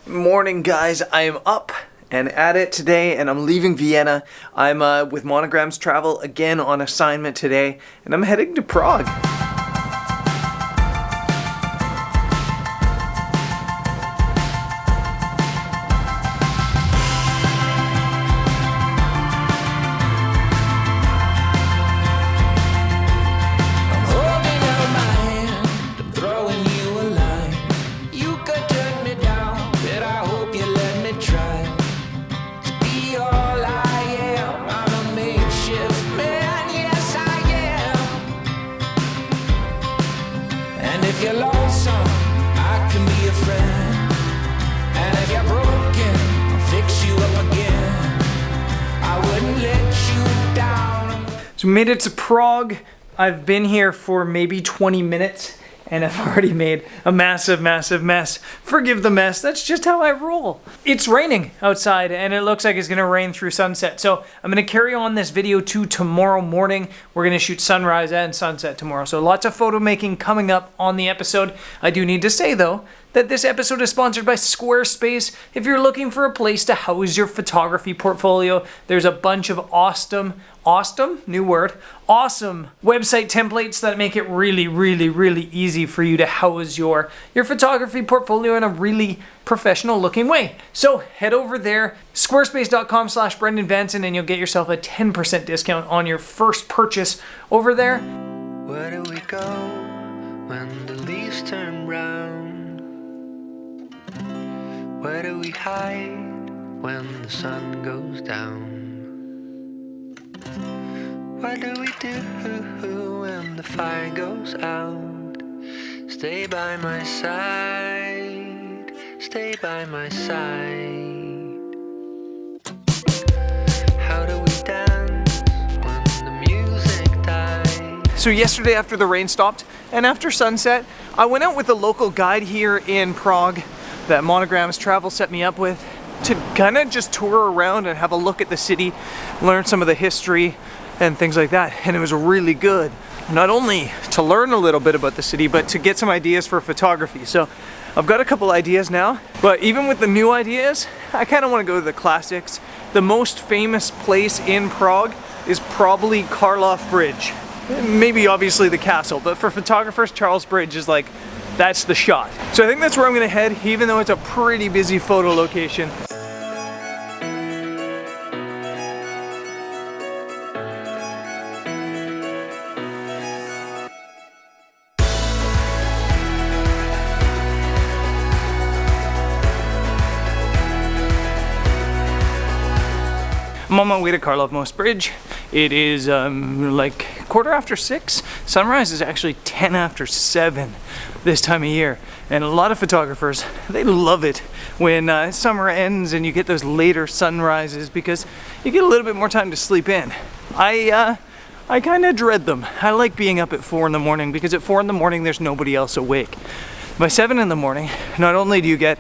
Morning, guys. I am up and at it today, and I'm leaving Vienna. I'm with Monogram's Travel again on assignment today, and I'm heading to Prague. If you're lonesome, I can be a friend. And if you're broken, I'll fix you up again. I wouldn't let you down. So we made it to Prague. I've been here for maybe 20 minutes and I've already made a massive mess. Forgive the mess, that's just how I roll. It's raining outside and it looks like it's gonna rain through sunset. So I'm gonna carry on this video to tomorrow morning. We're gonna shoot sunrise and sunset tomorrow. So lots of photo making coming up on the episode. I do need to say though, that this episode is sponsored by Squarespace. If you're looking for a place to house your photography portfolio, there's a bunch of awesome website templates that make it really easy for you to house your photography portfolio in a really professional looking way. So head over there, squarespace.com/BrendanVanson, and you'll get yourself a 10% discount on your first purchase over there. Where do we go when the leaves turn brown? Where do we hide when the sun goes down? What do we do when the fire goes out? Stay by my side, stay by my side. How do we dance when the music dies? So yesterday after the rain stopped and after sunset, I went out with a local guide here in Prague that Monogram's Travel set me up with to kind of just tour around and have a look at the city, learn some of the history and things like that. And it was really good, not only to learn a little bit about the city, but to get some ideas for photography. So I've got a couple ideas now, but even with the new ideas, I kind of want to go to the classics. The most famous place in Prague is probably Karloff Bridge. Maybe obviously the castle, but for photographers, Charles Bridge is like, that's the shot. So I think that's where I'm gonna head, even though it's a pretty busy photo location. I'm on my way to Karloff Most Bridge. It is like 6:15. Sunrise is actually 7:10 this time of year. And a lot of photographers, they love it when summer ends and you get those later sunrises because you get a little bit more time to sleep in. I kind of dread them. I like being up at 4 in the morning because at 4 in the morning there's nobody else awake. By 7 in the morning, not only do you get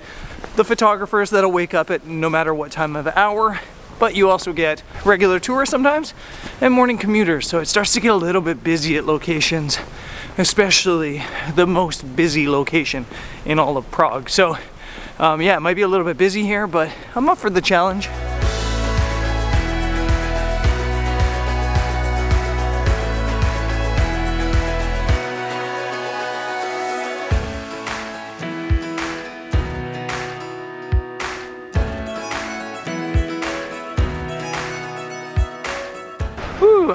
the photographers that'll wake up at no matter what time of hour, but you also get regular tourists sometimes and morning commuters. So it starts to get a little bit busy at locations, especially the most busy location in all of Prague. So yeah, it might be a little bit busy here, but I'm up for the challenge.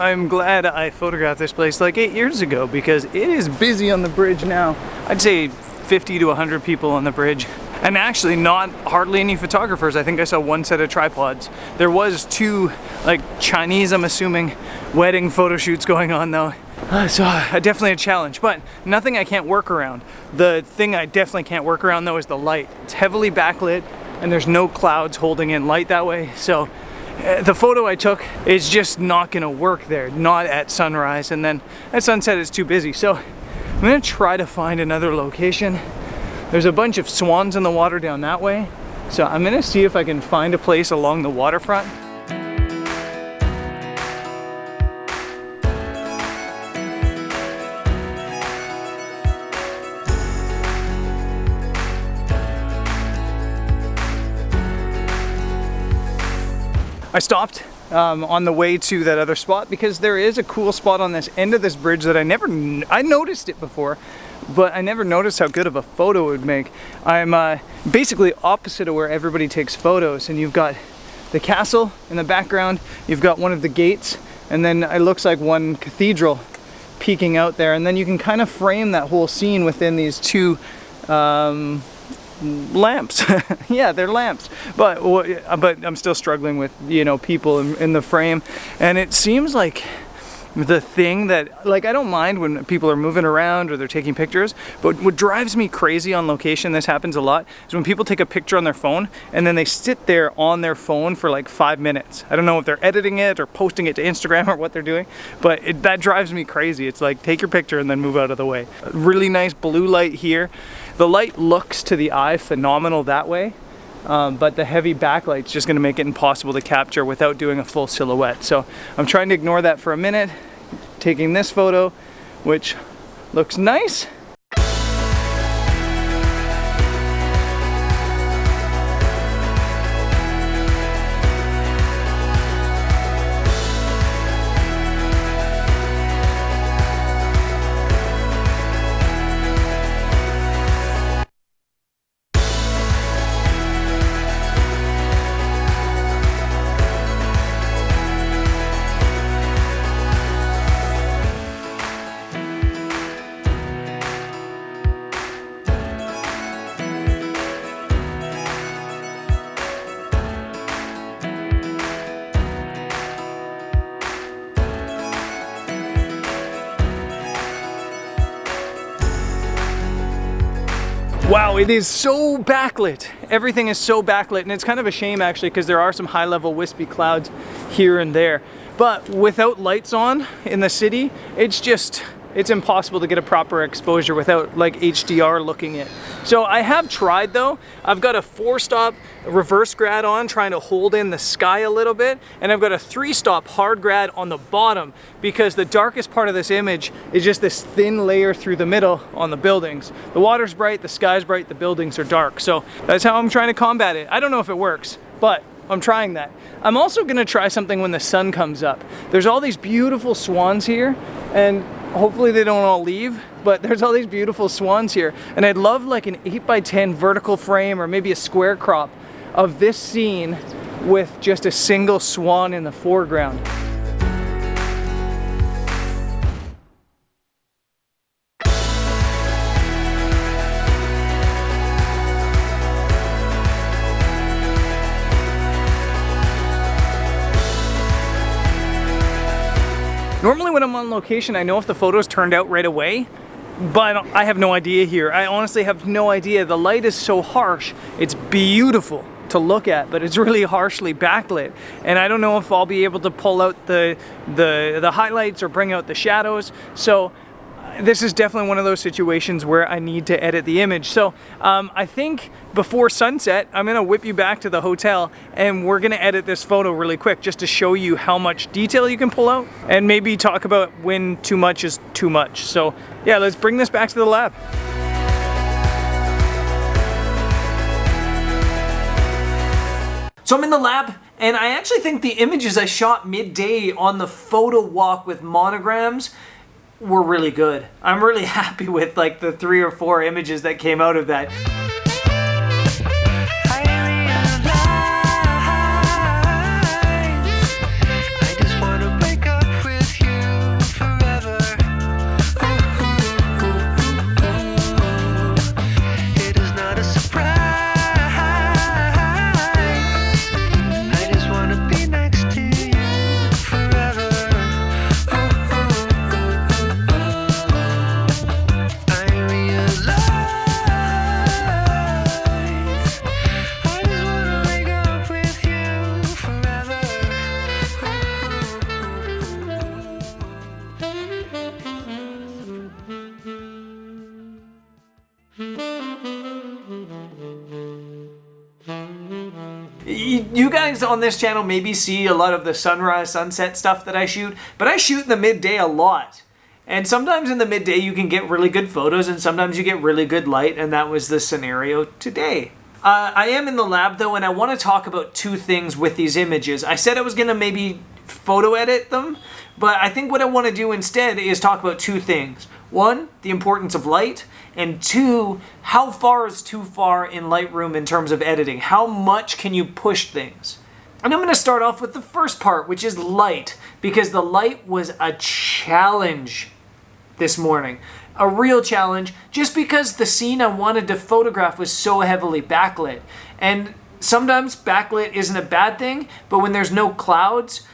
I'm glad I photographed this place like 8 years ago because it is busy on the bridge now. I'd say 50 to 100 people on the bridge. And actually not hardly any photographers. I think I saw one set of tripods. There was 2 like Chinese, I'm assuming, wedding photo shoots going on though. So definitely a challenge, but nothing I can't work around. The thing I definitely can't work around though is the light. It's heavily backlit and there's no clouds holding in light that way. So the photo I took is just not gonna work there, not at sunrise, and then at sunset it's too busy. So I'm gonna try to find another location. There's a bunch of swans in the water down that way, so I'm gonna see if I can find a place along the waterfront. I stopped on the way to that other spot because there is a cool spot on this end of this bridge that I noticed it before, but I never noticed how good of a photo it would make. I'm basically opposite of where everybody takes photos, and you've got the castle in the background, you've got one of the gates, and then it looks like one cathedral peeking out there, and then you can kind of frame that whole scene within these two lamps. Yeah, they're lamps, but I'm still struggling with, you know, people in the frame, and it seems like the thing that, like, I don't mind when people are moving around or they're taking pictures, but what drives me crazy on location, this happens a lot, is when people take a picture on their phone and then they sit there on their phone for like 5 minutes. I don't know if they're editing it or posting it to Instagram or what they're doing, but that drives me crazy. It's like, take your picture and then move out of the way. Really nice blue light here. The light looks to the eye phenomenal that way. But the heavy backlight's just gonna make it impossible to capture without doing a full silhouette. So I'm trying to ignore that for a minute, taking this photo, which looks nice. Wow, it is so backlit. Everything is so backlit, and it's kind of a shame actually, because there are some high-level wispy clouds here and there. But without lights on in the city, it's impossible to get a proper exposure without like HDR looking it. So I have tried though. I've got a 4-stop reverse grad on, trying to hold in the sky a little bit, and I've got a 3-stop hard grad on the bottom, because the darkest part of this image is just this thin layer through the middle on the buildings. The water's bright, the sky's bright, the buildings are dark. So that's how I'm trying to combat it. I don't know if it works, but I'm trying that. I'm also gonna try something when the sun comes up. There's all these beautiful swans here, and hopefully they don't all leave, but there's all these beautiful swans here, and I'd love like an 8x10 vertical frame or maybe a square crop of this scene with just a single swan in the foreground. Normally when I'm on location, I know if the photos turned out right away, but I have no idea here. I honestly have no idea. The light is so harsh. It's beautiful to look at, but it's really harshly backlit. And I don't know if I'll be able to pull out the highlights or bring out the shadows. So this is definitely one of those situations where I need to edit the image. So I think before sunset, I'm gonna whip you back to the hotel and we're gonna edit this photo really quick just to show you how much detail you can pull out and maybe talk about when too much is too much. So yeah, let's bring this back to the lab. So I'm in the lab, and I actually think the images I shot midday on the photo walk with monograms were really good. I'm really happy with like the 3 or 4 images that came out of that. You guys on this channel maybe see a lot of the sunrise, sunset stuff that I shoot, but I shoot in the midday a lot. And sometimes in the midday you can get really good photos and sometimes you get really good light, and that was the scenario today. I am in the lab though, and I want to talk about two things with these images. I said I was gonna maybe photo edit them, but I think what I want to do instead is talk about two things. One, the importance of light, and two, how far is too far in Lightroom in terms of editing? How much can you push things? And I'm going to start off with the first part, which is light, because the light was a challenge this morning. A real challenge, just because the scene I wanted to photograph was so heavily backlit. And sometimes backlit isn't a bad thing, but when there's no clouds,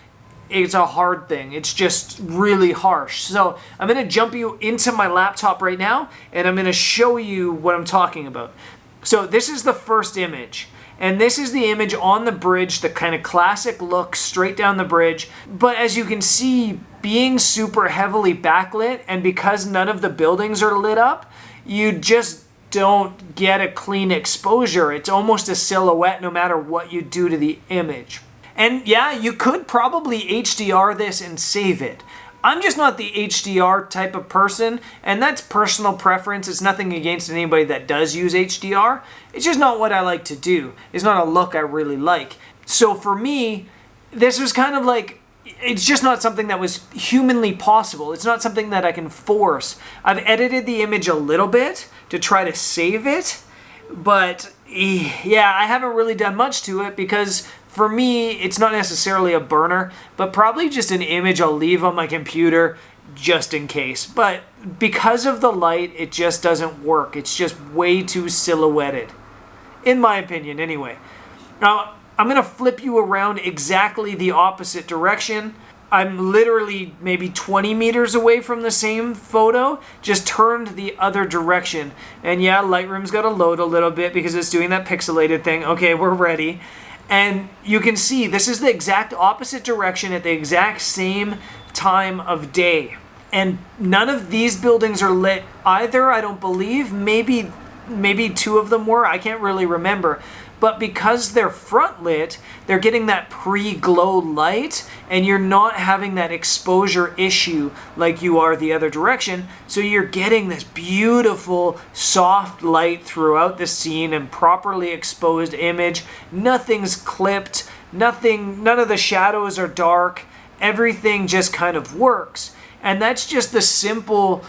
it's a hard thing. It's just really harsh. So I'm going to jump you into my laptop right now, and I'm going to show you what I'm talking about. So this is the first image. And this is the image on the bridge, the kind of classic look straight down the bridge. But as you can see, being super heavily backlit, and because none of the buildings are lit up, you just don't get a clean exposure. It's almost a silhouette no matter what you do to the image. And yeah, you could probably HDR this and save it. I'm just not the HDR type of person, and that's personal preference. It's nothing against anybody that does use HDR. It's just not what I like to do. It's not a look I really like. So for me, this was kind of like, it's just not something that was humanly possible. It's not something that I can force. I've edited the image a little bit to try to save it, but yeah, I haven't really done much to it because for me, it's not necessarily a burner, but probably just an image I'll leave on my computer just in case. But because of the light, it just doesn't work. It's just way too silhouetted, in my opinion anyway. Now, I'm going to flip you around exactly the opposite direction. I'm literally maybe 20 meters away from the same photo, just turned the other direction. And yeah, Lightroom's got to load a little bit because it's doing that pixelated thing. Okay, we're ready. And you can see this is the exact opposite direction at the exact same time of day. And none of these buildings are lit either, I don't believe. Maybe two of them were, I can't really remember. But because they're front lit, they're getting that pre-glow light, and you're not having that exposure issue like you are the other direction. So you're getting this beautiful soft light throughout the scene and properly exposed image. Nothing's clipped, none of the shadows are dark. Everything just kind of works. And that's just the simple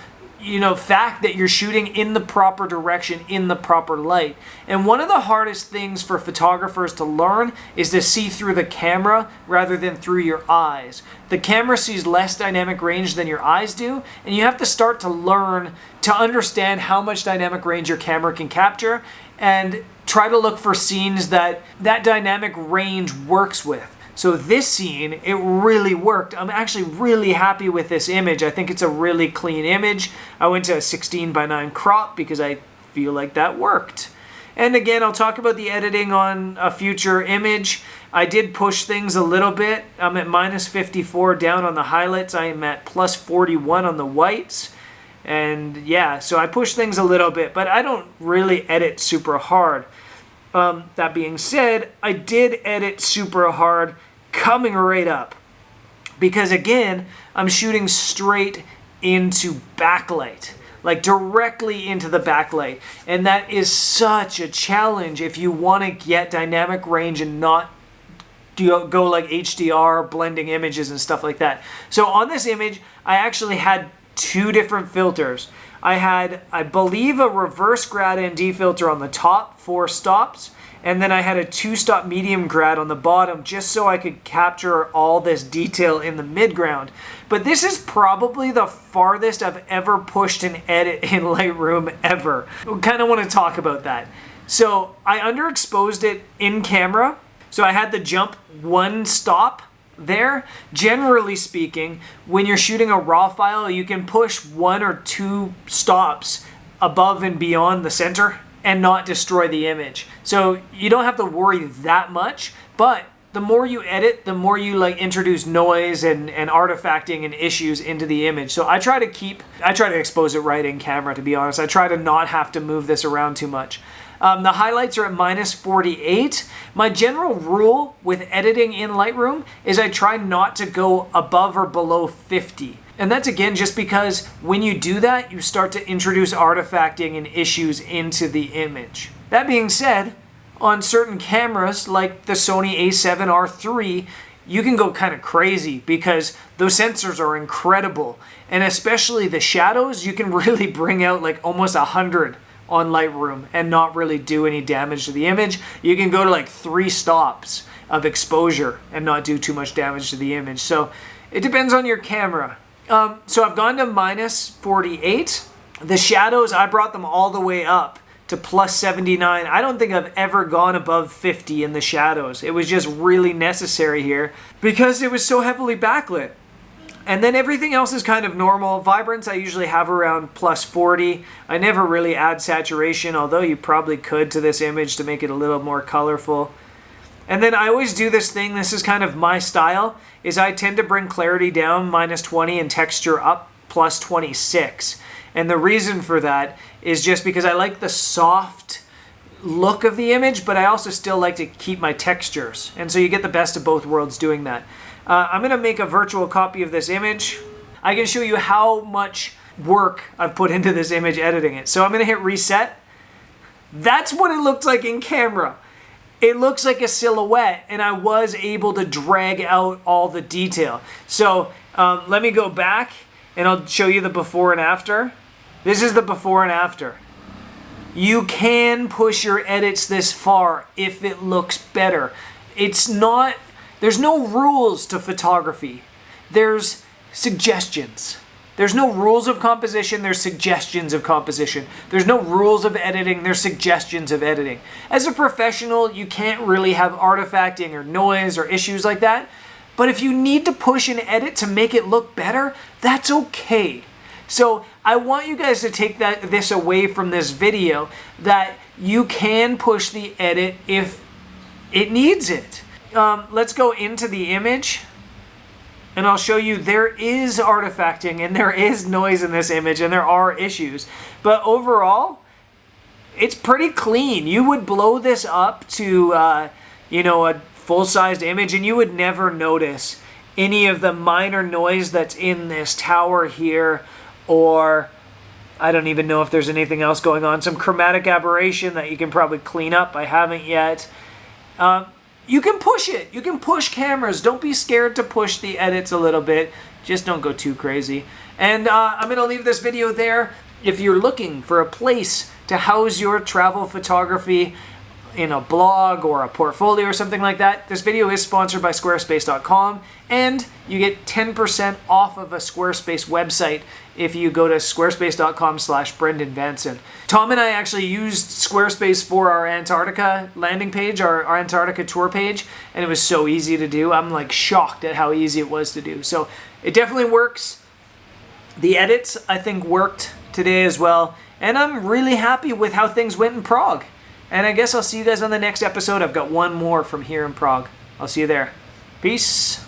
fact that you're shooting in the proper direction, in the proper light. And one of the hardest things for photographers to learn is to see through the camera rather than through your eyes. The camera sees less dynamic range than your eyes do, and you have to start to learn to understand how much dynamic range your camera can capture and try to look for scenes that dynamic range works with. So this scene, it really worked. I'm actually really happy with this image. I think it's a really clean image. I went to a 16:9 crop because I feel like that worked. And again, I'll talk about the editing on a future image. I did push things a little bit. I'm at -54 down on the highlights. I am at +41 on the whites. And yeah, so I push things a little bit, but I don't really edit super hard. That being said, I did edit super hard coming right up because again, I'm shooting straight into backlight, like directly into the backlight. And that is such a challenge if you want to get dynamic range and not go like HDR, blending images and stuff like that. So on this image, I actually had two different filters. I had, I believe, a reverse grad ND filter on the top, 4 stops, and then I had a 2-stop medium grad on the bottom just so I could capture all this detail in the midground. But this is probably the farthest I've ever pushed an edit in Lightroom ever. I kind of want to talk about that. So I underexposed it in camera, so I had to jump 1 stop there. Generally speaking, when you're shooting a raw file, you can push 1 or 2 stops above and beyond the center and not destroy the image. So you don't have to worry that much, but the more you edit, the more you introduce noise and artifacting and issues into the image. So I try to expose it right in camera, to be honest. I try to not have to move this around too much. The highlights are at -48. My general rule with editing in Lightroom is I try not to go above or below 50. And that's again just because when you do that, you start to introduce artifacting and issues into the image. That being said, on certain cameras like the Sony a7R III, you can go kind of crazy because those sensors are incredible. And especially the shadows, you can really bring out like almost 100 on Lightroom and not really do any damage to the image. You can go to like 3 stops of exposure and not do too much damage to the image. So it depends on your camera. So I've gone to -48. The shadows, I brought them all the way up to +79. I don't think I've ever gone above 50 in the shadows. It was just really necessary here because it was so heavily backlit. And then everything else is kind of normal. Vibrance I usually have around +40. I never really add saturation, although you probably could to this image to make it a little more colorful. And then I always do this thing, this is kind of my style, is I tend to bring clarity down -20 and texture up +26. And the reason for that is just because I like the soft look of the image, but I also still like to keep my textures. And so you get the best of both worlds doing that. I'm going to make a virtual copy of this image. I can show you how much work I've put into this image editing it. So I'm going to hit reset. That's what it looks like in camera. It looks like a silhouette, and I was able to drag out all the detail. So let me go back and I'll show you the before and after. This is the before and after. You can push your edits this far if it looks better. It's not, there's no rules to photography. There's suggestions. There's no rules of composition, there's suggestions of composition. There's no rules of editing, there's suggestions of editing. As a professional, you can't really have artifacting or noise or issues like that. But if you need to push an edit to make it look better, that's okay. So I want you guys to take this away from this video, that you can push the edit if it needs it. Let's go into the image and I'll show you there is artifacting and there is noise in this image and there are issues. But overall, it's pretty clean. You would blow this up to, you know, a full-sized image and you would never notice any of the minor noise that's in this tower here, or I don't even know if there's anything else going on. Some chromatic aberration that you can probably clean up. I haven't yet. You can push it. You can push cameras. Don't be scared to push the edits a little bit. Just don't go too crazy. And I'm going to leave this video there. If you're looking for a place to house your travel photography in a blog or a portfolio or something like that, this video is sponsored by Squarespace.com, and you get 10% off of a Squarespace website if you go to squarespace.com/Brendan Vanson. Tom and I actually used Squarespace for our Antarctica landing page, our Antarctica tour page, and it was so easy to do. I'm like shocked at how easy it was to do. So it definitely works. The edits, I think, worked today as well, and I'm really happy with how things went in Prague. And I guess I'll see you guys on the next episode. I've got one more from here in Prague. I'll see you there. Peace.